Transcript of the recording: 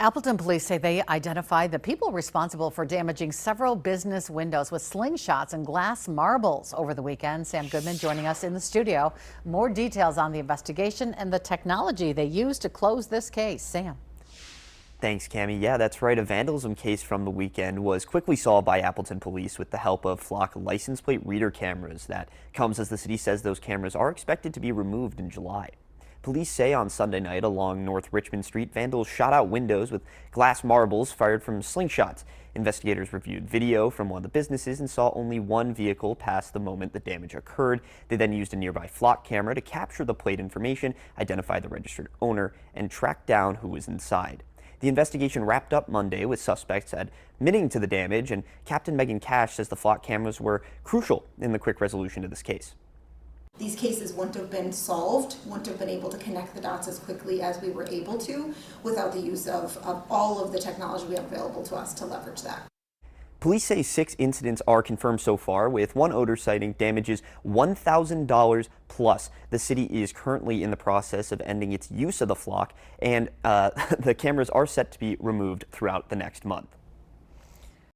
Appleton police say they identified the people responsible for damaging several business windows with slingshots and glass marbles over the weekend. Sam Goodman joining us in the studio. More details on the investigation and the technology they used to close this case. Sam. Thanks, Cammie. Yeah, that's right. A vandalism case from the weekend was quickly solved by Appleton police with the help of flock license plate reader cameras. That comes as the city says those cameras are expected to be removed in July. Police say on Sunday night along North Richmond Street, vandals shot out windows with glass marbles fired from slingshots. Investigators reviewed video from one of the businesses and saw only one vehicle pass the moment the damage occurred. They then used a nearby flock camera to capture the plate information, identify the registered owner, and track down who was inside. The investigation wrapped up Monday with suspects admitting to the damage, and Captain Megan Cash says the flock cameras were crucial in the quick resolution of this case. These cases wouldn't have been solved, wouldn't have been able to connect the dots as quickly as we were able to without the use of all of the technology we have available to us to leverage that. Police say 6 incidents are confirmed so far, with one odor sighting damages $1,000 plus. The city is currently in the process of ending its use of the flock, and the cameras are set to be removed throughout the next month.